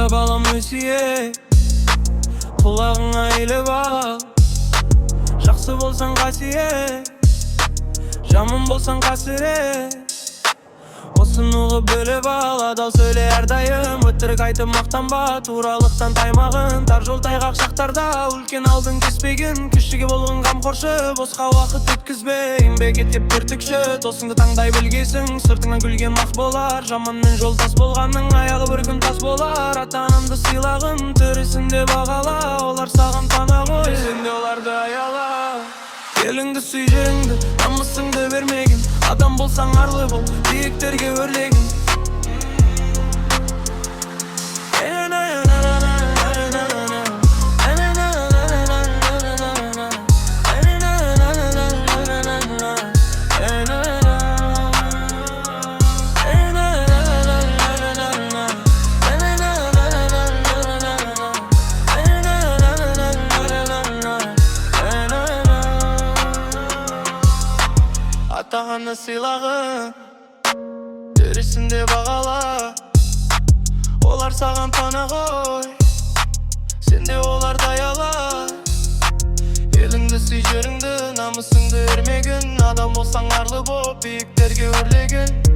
балам өсие, құлағыңа илеп ал. Жақсы болсаң қасие, жаман болсаң қасірет. Осын ұғып бөліп ал, адал сөйле әрдайым. Өтірік айтып мақтанба, туралықтан таймағын. Тар жол тайғақ шақтарда үлкен алдың кеспеген. Кішіге болғын қамқоршы, босқа уақыт өткізбе. Еңбек ет деп тертікші, досыңды таңдай білгесің. Сыртыңнан күлген мақ болар, жаманмен жолдас болғанның аяғы бір күн тас болар. Ата-анамды сыйлағын, төресінде бағала. Олар саған пана ғой, сен де оларды аяла. Еліңді сүй, жеріңді, намысыңды бермеген. Адам болсаң арлы бол, биіктерге өрлеген. Ата-ана сыйлағын, төресінде бағала. Олар саған пана ғой, сен де оларды аяла. Еліңді сүй, жеріңді, намысыңды өрмеген. Адам болсаң арлы боп, биіктерге өрлеген.